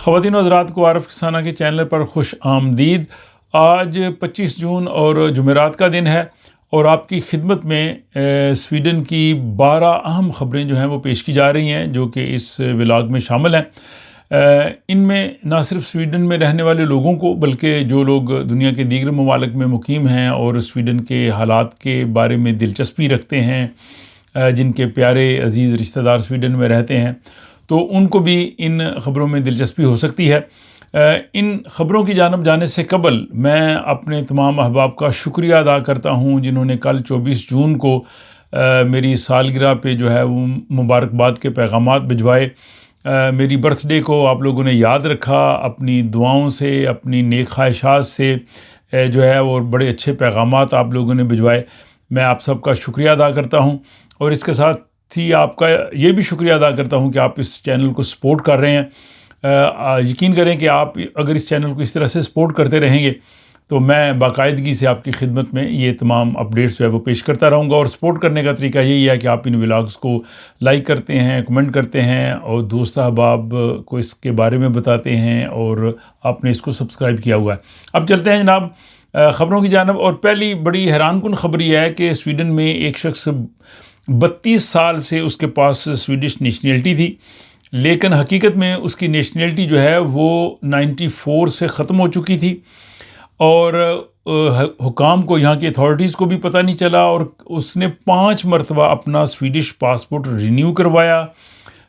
خواتین و حضرات کو عارف کسانہ کے چینل پر خوش آمدید۔ آج 25 جون اور جمعرات کا دن ہے اور آپ کی خدمت میں سویڈن کی 12 اہم خبریں جو ہیں وہ پیش کی جا رہی ہیں جو کہ اس ولاگ میں شامل ہیں۔ ان میں نہ صرف سویڈن میں رہنے والے لوگوں کو بلکہ جو لوگ دنیا کے دیگر ممالک میں مقیم ہیں اور سویڈن کے حالات کے بارے میں دلچسپی رکھتے ہیں، جن کے پیارے عزیز رشتہ دار سویڈن میں رہتے ہیں، تو ان کو بھی ان خبروں میں دلچسپی ہو سکتی ہے۔ ان خبروں کی جانب جانے سے قبل میں اپنے تمام احباب کا شکریہ ادا کرتا ہوں جنہوں نے کل 24 جون کو میری سالگرہ پہ جو ہے وہ مبارکباد کے پیغامات بھجوائے۔ میری برتھ ڈے کو آپ لوگوں نے یاد رکھا، اپنی دعاؤں سے، اپنی نیک خواہشات سے جو ہے وہ بڑے اچھے پیغامات آپ لوگوں نے بھجوائے۔ میں آپ سب کا شکریہ ادا کرتا ہوں اور اس کے ساتھ ہی آپ کا یہ بھی شکریہ ادا کرتا ہوں کہ آپ اس چینل کو سپورٹ کر رہے ہیں۔ یقین کریں کہ آپ اگر اس چینل کو اس طرح سے سپورٹ کرتے رہیں گے تو میں باقاعدگی سے آپ کی خدمت میں یہ تمام اپڈیٹس جو ہے وہ پیش کرتا رہوں گا۔ اور سپورٹ کرنے کا طریقہ یہی ہے کہ آپ ان ولاگز کو لائک کرتے ہیں، کمنٹ کرتے ہیں اور دوست احباب کو اس کے بارے میں بتاتے ہیں اور آپ نے اس کو سبسکرائب کیا ہوا ہے۔ اب چلتے ہیں جناب خبروں کی جانب، اور پہلی بڑی حیران کن خبر یہ ہے کہ سویڈن میں ایک شخص 32 سال سے اس کے پاس سویڈش نیشنلٹی تھی، لیکن حقیقت میں اس کی نیشنلٹی جو ہے وہ 94 سے ختم ہو چکی تھی اور حکام کو، یہاں کی اتھارٹیز کو بھی پتہ نہیں چلا، اور اس نے 5 مرتبہ اپنا سویڈش پاسپورٹ رینیو کروایا۔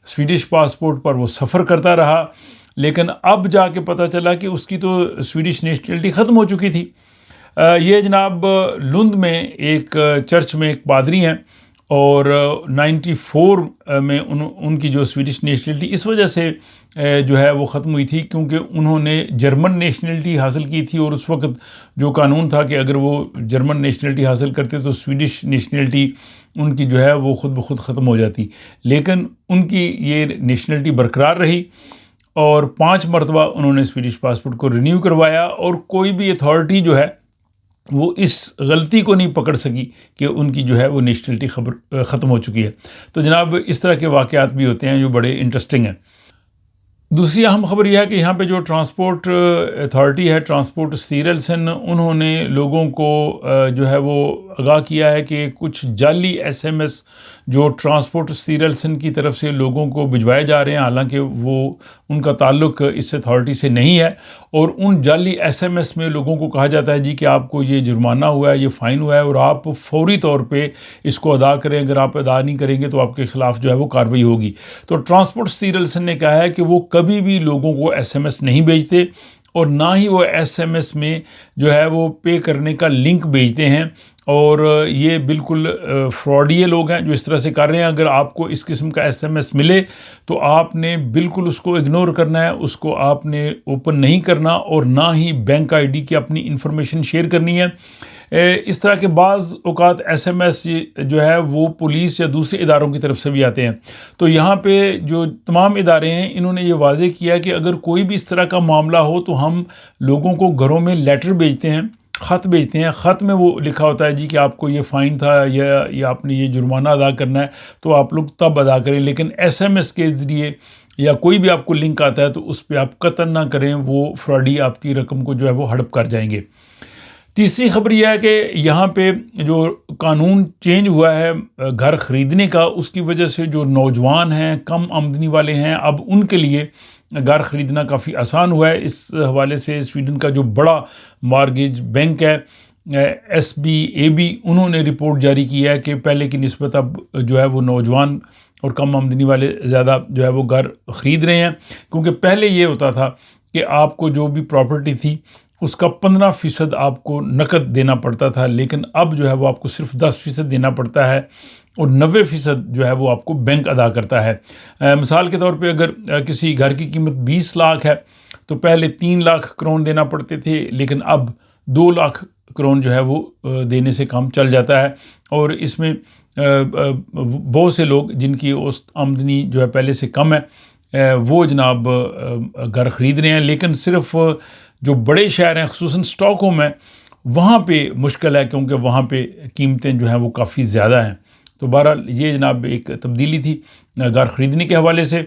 سویڈش پاسپورٹ پر وہ سفر کرتا رہا، لیکن اب جا کے پتہ چلا کہ اس کی تو سویڈش نیشنلٹی ختم ہو چکی تھی۔ یہ جناب لند میں ایک چرچ میں ایک پادری ہیں اور 94 میں ان کی جو سویڈش نیشنلٹی اس وجہ سے جو ہے وہ ختم ہوئی تھی کیونکہ انہوں نے جرمن نیشنلٹی حاصل کی تھی، اور اس وقت جو قانون تھا کہ اگر وہ جرمن نیشنلٹی حاصل کرتے تو سویڈش نیشنلٹی ان کی جو ہے وہ خود بخود ختم ہو جاتی، لیکن ان کی یہ نیشنلٹی برقرار رہی اور 5 مرتبہ انہوں نے سویڈش پاسپورٹ کو رینیو کروایا، اور کوئی بھی اتھارٹی جو ہے وہ اس غلطی کو نہیں پکڑ سکی کہ ان کی جو ہے وہ نیشنلٹی ختم ہو چکی ہے۔ تو جناب اس طرح کے واقعات بھی ہوتے ہیں جو بڑے انٹرسٹنگ ہیں۔ دوسری اہم خبر یہ ہے کہ یہاں پہ جو ٹرانسپورٹ اتھارٹی ہے، ٹرانسپورٹ سٹیرلسن، انہوں نے لوگوں کو جو ہے وہ آگاہ کیا ہے کہ کچھ جعلی ایس ایم ایس جو ٹرانسپورٹ سٹیرلسن کی طرف سے لوگوں کو بھجوائے جا رہے ہیں، حالانکہ وہ ان کا تعلق اس اتھارٹی سے نہیں ہے، اور ان جعلی ایس ایم ایس میں لوگوں کو کہا جاتا ہے جی کہ آپ کو یہ جرمانہ ہوا ہے، یہ فائن ہوا ہے اور آپ فوری طور پہ اس کو ادا کریں، اگر آپ ادا نہیں کریں گے تو آپ کے خلاف جو ہے وہ کارروائی ہوگی۔ تو ٹرانسپورٹ سٹیرلسن نے کہا ہے کہ وہ کبھی بھی لوگوں کو ایس ایم ایس نہیں بھیجتے اور نہ ہی وہ ایس ایم ایس میں جو ہے وہ پے کرنے کا لنک بھیجتے ہیں، اور یہ بالکل فراڈیے لوگ ہیں جو اس طرح سے کر رہے ہیں۔ اگر آپ کو اس قسم کا ایس ایم ایس ملے تو آپ نے بالکل اس کو اگنور کرنا ہے، اس کو آپ نے اوپن نہیں کرنا، اور نہ ہی بینک آئی ڈی کی اپنی انفارمیشن شیئر کرنی ہے۔ اس طرح کے بعض اوقات ایس ایم ایس جو ہے وہ پولیس یا دوسرے اداروں کی طرف سے بھی آتے ہیں۔ تو یہاں پہ جو تمام ادارے ہیں انہوں نے یہ واضح کیا کہ اگر کوئی بھی اس طرح کا معاملہ ہو تو ہم لوگوں کو گھروں میں لیٹر بھیجتے ہیں، خط بھیجتے ہیں۔ خط میں وہ لکھا ہوتا ہے جی کہ آپ کو یہ فائن تھا یا آپ نے یہ جرمانہ ادا کرنا ہے تو آپ لوگ تب ادا کریں، لیکن ایس ایم ایس کے ذریعے یا کوئی بھی آپ کو لنک آتا ہے تو اس پہ آپ قطعاً نہ کریں، وہ فراڈی آپ کی رقم کو جو ہے وہ ہڑپ کر جائیں گے۔ تیسری خبر یہ ہے کہ یہاں پہ جو قانون چینج ہوا ہے گھر خریدنے کا، اس کی وجہ سے جو نوجوان ہیں، کم آمدنی والے ہیں، اب ان کے لیے گھر خریدنا کافی آسان ہوا ہے۔ اس حوالے سے سویڈن کا جو بڑا مارگیج بینک ہے ایس بی اے بی، انہوں نے رپورٹ جاری کی ہے کہ پہلے کی نسبت اب جو ہے وہ نوجوان اور کم آمدنی والے زیادہ جو ہے وہ گھر خرید رہے ہیں، کیونکہ پہلے یہ ہوتا تھا کہ آپ کو جو بھی پراپرٹی تھی اس کا 15% آپ کو نقد دینا پڑتا تھا، لیکن اب جو ہے وہ آپ کو صرف 10% دینا پڑتا ہے اور 90% جو ہے وہ آپ کو بینک ادا کرتا ہے۔ مثال کے طور پہ اگر کسی گھر کی قیمت 20 لاکھ ہے تو پہلے 3 لاکھ کرون دینا پڑتے تھے، لیکن اب 2 لاکھ کرون جو ہے وہ دینے سے کام چل جاتا ہے۔ اور اس میں بہت سے لوگ جن کی اوسط آمدنی جو ہے پہلے سے کم ہے وہ جناب گھر خرید رہے ہیں، لیکن صرف جو بڑے شہر ہیں خصوصاً اسٹاک ہوم ہے وہاں پہ مشکل ہے، کیونکہ وہاں پہ قیمتیں جو ہیں وہ کافی زیادہ ہیں۔ تو بہرحال یہ جناب ایک تبدیلی تھی گھر خریدنے کے حوالے سے۔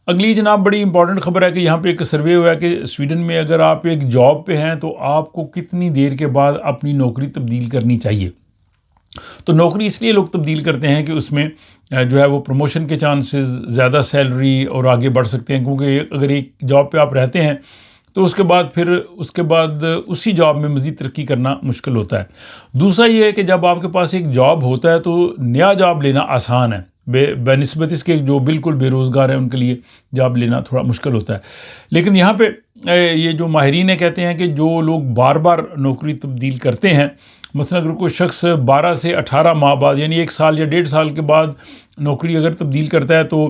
اگلی جناب بڑی امپورٹنٹ خبر ہے کہ یہاں پہ ایک سروے ہوا ہے کہ سویڈن میں اگر آپ ایک جاب پہ ہیں تو آپ کو کتنی دیر کے بعد اپنی نوکری تبدیل کرنی چاہیے. تو نوکری اس لیے لوگ تبدیل کرتے ہیں کہ اس میں جو ہے وہ پروموشن کے چانسز، زیادہ سیلری اور آگے بڑھ سکتے ہیں، کیونکہ اگر ایک جاب پہ آپ رہتے ہیں تو اس کے بعد اسی جاب میں مزید ترقی کرنا مشکل ہوتا ہے. دوسرا یہ ہے کہ جب آپ کے پاس ایک جاب ہوتا ہے تو نیا جاب لینا آسان ہے، بہ نسبت اس کے جو بالکل بے روزگار ہیں ان کے لیے جاب لینا تھوڑا مشکل ہوتا ہے. لیکن یہاں پہ یہ جو ماہرین کہتے ہیں کہ جو لوگ بار بار نوکری تبدیل کرتے ہیں، مثلا اگر کوئی شخص 12 سے 18 ماہ بعد یعنی 1 سال یا 1.5 سال کے بعد نوکری اگر تبدیل کرتا ہے تو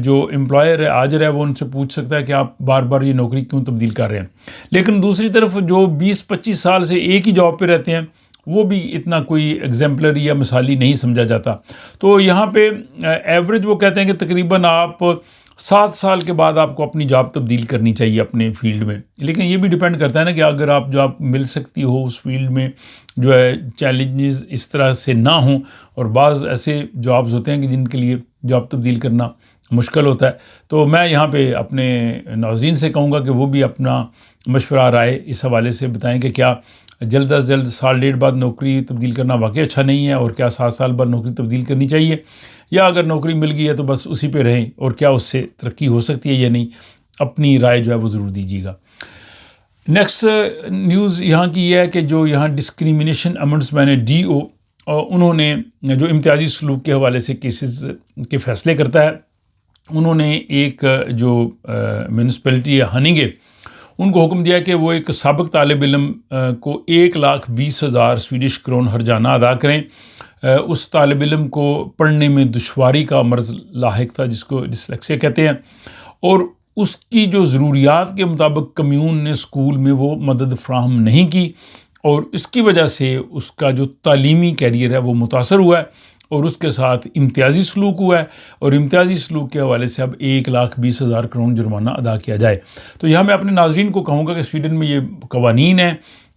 جو امپلائر ہے، آجر ہے، وہ ان سے پوچھ سکتا ہے کہ آپ بار بار یہ نوکری کیوں تبدیل کر رہے ہیں. لیکن دوسری طرف جو 20-25 سال سے ایک ہی جاب پہ رہتے ہیں وہ بھی اتنا کوئی ایگزمپلری یا مثالی نہیں سمجھا جاتا. تو یہاں پہ ایوریج وہ کہتے ہیں کہ تقریباً آپ 7 سال کے بعد آپ کو اپنی جاب تبدیل کرنی چاہیے اپنے فیلڈ میں. لیکن یہ بھی ڈیپینڈ کرتا ہے نا کہ اگر آپ جاب مل سکتی ہو اس فیلڈ میں جو ہے چیلنجز اس طرح سے نہ ہوں، اور بعض ایسے جابز ہوتے ہیں کہ جن کے لیے جاب تبدیل کرنا مشکل ہوتا ہے. تو میں یہاں پہ اپنے ناظرین سے کہوں گا کہ وہ بھی اپنا مشورہ رائے اس حوالے سے بتائیں کہ کیا جلد از جلد 1.5 سال بعد نوکری تبدیل کرنا واقعی اچھا نہیں ہے، اور کیا 7 سال بعد نوکری تبدیل کرنی چاہیے، یا اگر نوکری مل گئی ہے تو بس اسی پہ رہیں، اور کیا اس سے ترقی ہو سکتی ہے یا نہیں. اپنی رائے جو ہے وہ ضرور دیجیے گا. نیکسٹ نیوز یہاں کی یہ ہے کہ جو یہاں ڈسکریمنیشن امبڈسمین DO انہوں نے جو امتیازی سلوک کے حوالے سے کیسز کے فیصلے کرتا ہے، انہوں نے ایک جو میونسپلٹی ہے ہننگے، ان کو حکم دیا کہ وہ ایک سابق طالب علم کو 1,20,000 سویڈش کرون ہرجانہ ادا کریں. اس طالب علم کو پڑھنے میں دشواری کا مرض لاحق تھا جس کو ڈسلیکسیا کہتے ہیں، اور اس کی جو ضروریات کے مطابق کمیون نے اسکول میں وہ مدد فراہم نہیں کی، اور اس کی وجہ سے اس کا جو تعلیمی کیریئر ہے وہ متاثر ہوا ہے، اور اس کے ساتھ امتیازی سلوک ہوا ہے، اور امتیازی سلوک کے حوالے سے اب 1,20,000 کرون جرمانہ ادا کیا جائے. تو یہاں میں اپنے ناظرین کو کہوں گا کہ سویڈن میں یہ قوانین ہیں،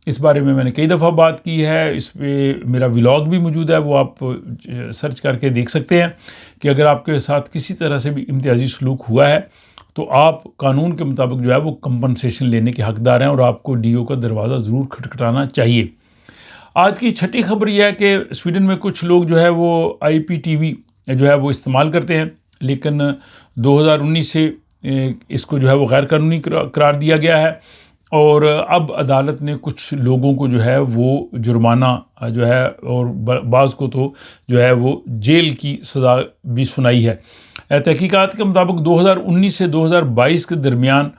اس بارے میں نے کئی دفعہ بات کی ہے، اس پہ میرا ولاگ بھی موجود ہے، وہ آپ سرچ کر کے دیکھ سکتے ہیں کہ اگر آپ کے ساتھ کسی طرح سے بھی امتیازی سلوک ہوا ہے تو آپ قانون کے مطابق جو ہے وہ کمپنسیشن لینے کے حقدار ہیں، اور آپ کو DO کا دروازہ ضرور کھٹکھٹانا چاہیے. آج کی چھٹی خبر یہ ہے کہ سویڈن میں کچھ لوگ جو ہے وہ IPTV جو ہے وہ استعمال کرتے ہیں، لیکن 2019 سے اس کو جو ہے وہ غیر قانونی قرار دیا گیا ہے، اور اب عدالت نے کچھ لوگوں کو جو ہے وہ جرمانہ جو ہے اور بعض کو تو جو ہے وہ جیل کی سزا بھی سنائی ہے. تحقیقات کے مطابق 2019 سے 2022 کے درمیان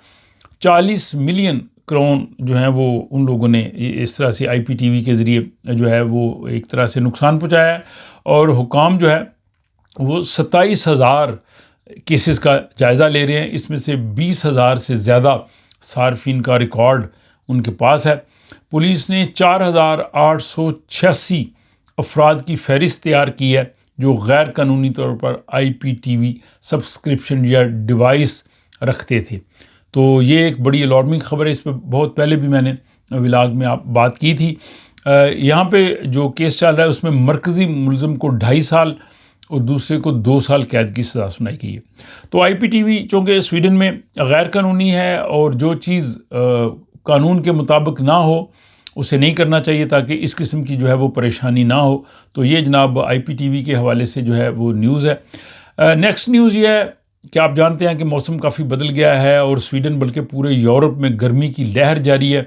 40 ملین کرون جو ہیں وہ ان لوگوں نے اس طرح سے IPTV کے ذریعے جو ہے وہ ایک طرح سے نقصان پہنچایا ہے، اور حکام جو ہے وہ 27,000 کیسز کا جائزہ لے رہے ہیں. اس میں سے 20,000 سے زیادہ صارفین کا ریکارڈ ان کے پاس ہے. پولیس نے 4,886 افراد کی فہرست تیار کی ہے جو غیر قانونی طور پر IPTV سبسکرپشن یا ڈیوائس رکھتے تھے. تو یہ ایک بڑی الارمنگ خبر ہے، اس پہ بہت پہلے بھی میں نے ولاگ میں بات کی تھی. یہاں پہ جو کیس چل رہا ہے اس میں مرکزی ملزم کو 2.5 سال اور دوسرے کو 2 سال قید کی سزا سنائی گئی ہے. تو IPTV چونکہ سویڈن میں غیر قانونی ہے، اور جو چیز قانون کے مطابق نہ ہو اسے نہیں کرنا چاہیے تاکہ اس قسم کی جو ہے وہ پریشانی نہ ہو. تو یہ جناب IPTV کے حوالے سے جو ہے وہ نیوز ہے. نیکسٹ نیوز یہ ہے کہ آپ جانتے ہیں کہ موسم کافی بدل گیا ہے، اور سویڈن بلکہ پورے یورپ میں گرمی کی لہر جاری ہے.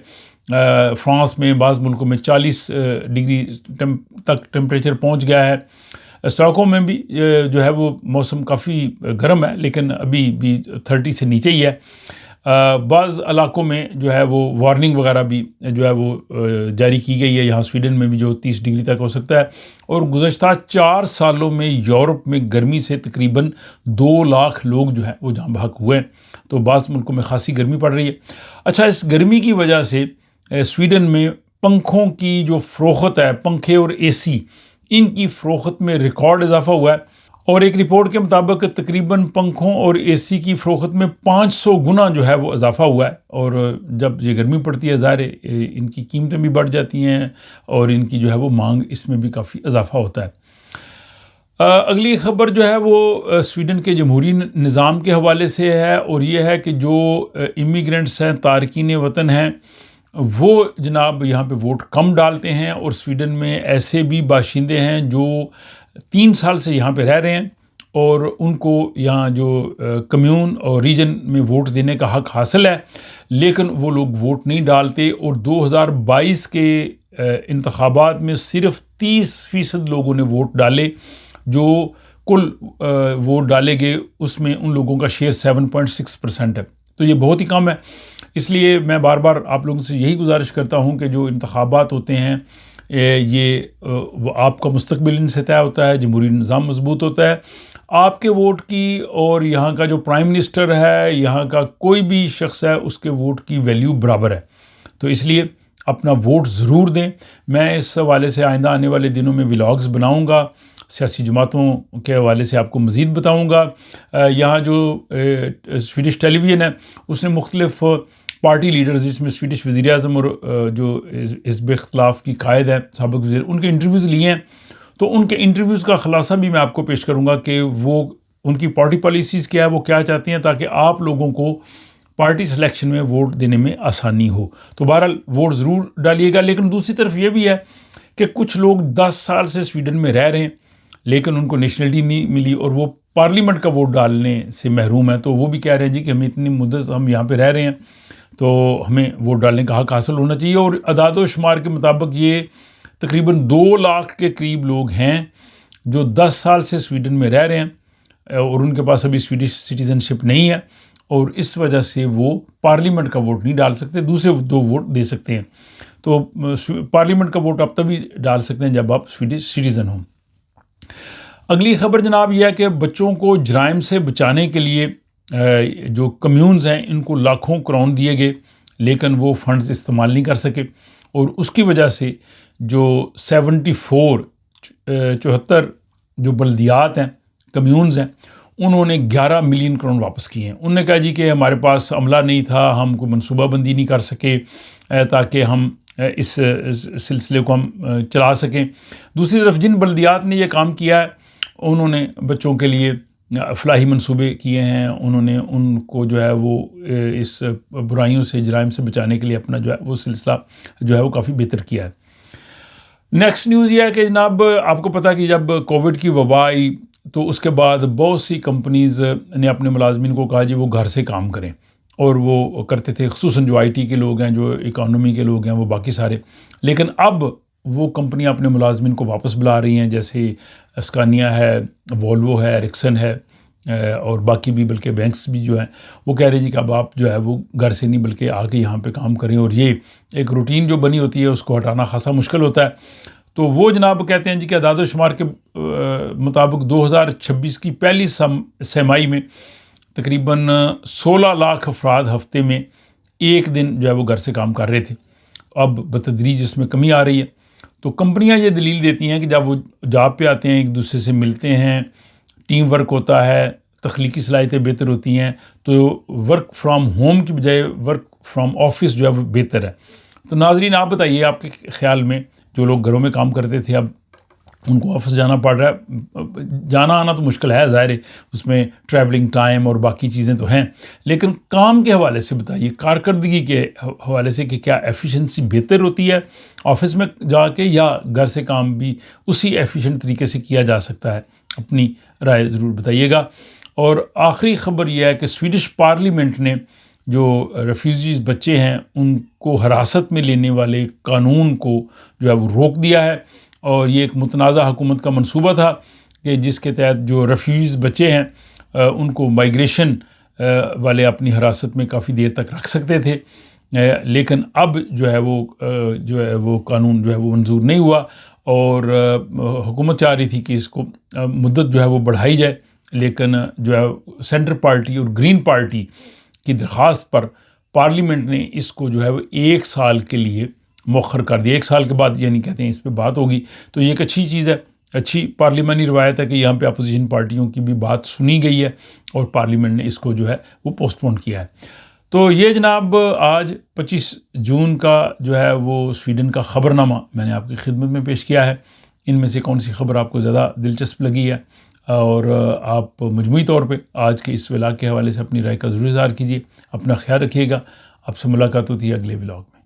فرانس میں بعض ملکوں میں 40 ڈگری تک ٹیمپریچر پہنچ گیا ہے. اسٹاک میں بھی جو ہے وہ موسم کافی گرم ہے، لیکن ابھی بھی 30 سے نیچے ہی ہے. بعض علاقوں میں جو ہے وہ وارننگ وغیرہ بھی جو ہے وہ جاری کی گئی ہے، یہاں سویڈن میں بھی جو 30 ڈگری تک ہو سکتا ہے. اور گزشتہ 4 سالوں میں یورپ میں گرمی سے تقریباً 2 لاکھ لوگ جو ہیں وہ جاں بحق ہوئے ہیں. تو بعض ملکوں میں خاصی گرمی پڑ رہی ہے. اچھا، اس گرمی کی وجہ سے سویڈن میں پنکھوں کی جو فروخت ہے، پنکھے اور AC، ان کی فروخت میں ریکارڈ اضافہ ہوا ہے. اور ایک رپورٹ کے مطابق تقریباً پنکھوں اور AC کی فروخت میں 500 گنا جو ہے وہ اضافہ ہوا ہے. اور جب یہ گرمی پڑتی ہے ظاہر ان کی قیمتیں بھی بڑھ جاتی ہیں، اور ان کی جو ہے وہ مانگ اس میں بھی کافی اضافہ ہوتا ہے. اگلی خبر جو ہے وہ سویڈن کے جمہوری نظام کے حوالے سے ہے، اور یہ ہے کہ جو امیگرنٹس ہیں، تارکین وطن ہیں، وہ جناب یہاں پہ ووٹ کم ڈالتے ہیں، اور سویڈن میں ایسے بھی باشندے ہیں جو 3 سال سے یہاں پہ رہ رہے ہیں اور ان کو یہاں جو کمیون اور ریجن میں ووٹ دینے کا حق حاصل ہے، لیکن وہ لوگ ووٹ نہیں ڈالتے، اور 2022 کے انتخابات میں صرف 30% لوگوں نے ووٹ ڈالے، جو کل ووٹ ڈالے گئے اس میں ان لوگوں کا شیئر 7.6% ہے، تو یہ بہت ہی کم ہے۔ اس لیے میں بار بار آپ لوگوں سے یہی گزارش کرتا ہوں کہ جو انتخابات ہوتے ہیں یہ آپ کا مستقبل ان سے طے ہوتا ہے، جمہوری نظام مضبوط ہوتا ہے، آپ کے ووٹ کی اور یہاں کا جو پرائم منسٹر ہے، یہاں کا کوئی بھی شخص ہے، اس کے ووٹ کی ویلیو برابر ہے، تو اس لیے اپنا ووٹ ضرور دیں۔ میں اس حوالے سے آئندہ آنے والے دنوں میں ولاگز بناؤں گا، سیاسی جماعتوں کے حوالے سے آپ کو مزید بتاؤں گا۔ یہاں جو سویڈش ٹیلی ویژن ہے اس نے مختلف پارٹی لیڈرز، جس میں سویڈش وزیر اعظم اور جو حزب اختلاف کی قائد ہیں سابق وزیر، ان کے انٹرویوز لیے ہیں، تو ان کے انٹرویوز کا خلاصہ بھی میں آپ کو پیش کروں گا کہ وہ ان کی پارٹی پالیسیز کیا ہے، وہ کیا چاہتی ہیں، تاکہ آپ لوگوں کو پارٹی سلیکشن میں ووٹ دینے میں آسانی ہو۔ تو بہرحال ووٹ ضرور ڈالیے گا، لیکن دوسری طرف یہ بھی ہے کہ کچھ لوگ 10 سال سے سویڈن میں رہ رہے ہیں لیکن ان کو نیشنلٹی نہیں ملی اور وہ پارلیمنٹ کا ووٹ ڈالنے سے محروم ہیں، تو وہ بھی کہہ رہے ہیں جی کہ ہمیں اتنی مدت سے ہم یہاں پہ رہ رہے ہیں تو ہمیں ووٹ ڈالنے کا حق حاصل ہونا چاہیے۔ اور اعداد و شمار کے مطابق یہ تقریباً 2 لاکھ کے قریب لوگ ہیں جو 10 سال سے سویڈن میں رہ رہے ہیں اور ان کے پاس ابھی سویڈش سٹیزن شپ نہیں ہے، اور اس وجہ سے وہ پارلیمنٹ کا ووٹ نہیں ڈال سکتے، دوسرے 2 ووٹ دے سکتے ہیں۔ تو پارلیمنٹ کا ووٹ آپ تبھی ڈال سکتے ہیں جب آپ سویڈش سٹیزن ہوں۔ اگلی خبر جناب یہ ہے کہ بچوں کو جرائم سے بچانے کے لیے جو کمیونز ہیں ان کو لاکھوں کرون دیے گئے، لیکن وہ فنڈز استعمال نہیں کر سکے، اور اس کی وجہ سے جو 74 جو بلدیات ہیں، کمیونز ہیں، انہوں نے 11 ملین کرون واپس کیے ہیں۔ انہوں نے کہا جی کہ ہمارے پاس عملہ نہیں تھا، ہم کو منصوبہ بندی نہیں کر سکے تاکہ ہم اس سلسلے کو ہم چلا سکیں۔ دوسری طرف جن بلدیات نے یہ کام کیا ہے انہوں نے بچوں کے لیے فلاحی منصوبے کیے ہیں، انہوں نے ان کو جو ہے وہ اس برائیوں سے، جرائم سے بچانے کے لیے اپنا جو ہے وہ سلسلہ جو ہے وہ کافی بہتر کیا ہے۔ نیکسٹ نیوز یہ ہے کہ جناب آپ کو پتہ کہ جب کووڈ کی وبا آئی تو اس کے بعد بہت سی کمپنیز نے اپنے ملازمین کو کہا جی وہ گھر سے کام کریں، اور وہ کرتے تھے، خصوصاً جو آئی ٹی کے لوگ ہیں، جو اکانومی کے لوگ ہیں، وہ باقی سارے۔ لیکن اب وہ کمپنیاں اپنے ملازمین کو واپس بلا رہی ہیں، جیسے اسکانیا ہے، وولوو ہے، ایرکسن ہے، اور باقی بھی، بلکہ بینکس بھی جو ہیں وہ کہہ رہے ہیں جی کہ اب آپ جو ہے وہ گھر سے نہیں بلکہ آ کے یہاں پہ کام کریں، اور یہ ایک روٹین جو بنی ہوتی ہے اس کو ہٹانا خاصا مشکل ہوتا ہے۔ تو وہ جناب کہتے ہیں جی کہ اعداد و شمار کے مطابق 2026 کی پہلی سہ-ماہی میں تقریباً 16 لاکھ افراد ہفتے میں ایک دن جو ہے وہ گھر سے کام کر رہے تھے۔ اب بتدریج اس میں کمی آ رہی ہے۔ تو کمپنیاں یہ دلیل دیتی ہیں کہ جب وہ جاب پہ آتے ہیں، ایک دوسرے سے ملتے ہیں، ٹیم ورک ہوتا ہے، تخلیقی صلاحیتیں بہتر ہوتی ہیں، تو ورک فرام ہوم کی بجائے ورک فرام آفس جو ہے وہ بہتر ہے۔ تو ناظرین آپ بتائیے آپ کے خیال میں، جو لوگ گھروں میں کام کرتے تھے اب ان کو آفس جانا پڑ رہا ہے، جانا آنا تو مشکل ہے ظاہر ہے، اس میں ٹریولنگ ٹائم اور باقی چیزیں تو ہیں، لیکن کام کے حوالے سے بتائیے، کارکردگی کے حوالے سے کہ کیا ایفیشنسی بہتر ہوتی ہے آفس میں جا کے، یا گھر سے کام بھی اسی ایفیشنٹ طریقے سے کیا جا سکتا ہے؟ اپنی رائے ضرور بتائیے گا۔ اور آخری خبر یہ ہے کہ سویڈش پارلیمنٹ نے جو ریفیوجیز بچے ہیں ان کو حراست میں لینے والے قانون کو جو ہے وہ روک دیا ہے، اور یہ ایک متنازع حکومت کا منصوبہ تھا کہ جس کے تحت جو ریفیوجیز بچے ہیں ان کو مائیگریشن والے اپنی حراست میں کافی دیر تک رکھ سکتے تھے، لیکن اب جو ہے وہ قانون جو ہے وہ منظور نہیں ہوا، اور حکومت چاہ رہی تھی کہ اس کو مدت جو ہے وہ بڑھائی جائے، لیکن جو ہے سینٹر پارٹی اور گرین پارٹی کی درخواست پر پارلیمنٹ نے اس کو جو ہے وہ 1 سال کے لیے مؤخر کر دیا۔ 1 سال کے بعد یعنی کہتے ہیں اس پہ بات ہوگی، تو یہ ایک اچھی چیز ہے، اچھی پارلیمانی روایت ہے کہ یہاں پہ اپوزیشن پارٹیوں کی بھی بات سنی گئی ہے اور پارلیمنٹ نے اس کو جو ہے وہ پوسٹ پون کیا ہے۔ تو یہ جناب آج 25 جون کا جو ہے وہ سویڈن کا خبر نامہ میں نے آپ کی خدمت میں پیش کیا ہے۔ ان میں سے کون سی خبر آپ کو زیادہ دلچسپ لگی ہے، اور آپ مجموعی طور پہ آج کے اس ولاگ کے حوالے سے اپنی رائے کا ضرور اظہار کیجیے۔ اپنا خیال رکھیے گا، آپ سے ملاقات ہوتی ہے اگلے ولاگ میں۔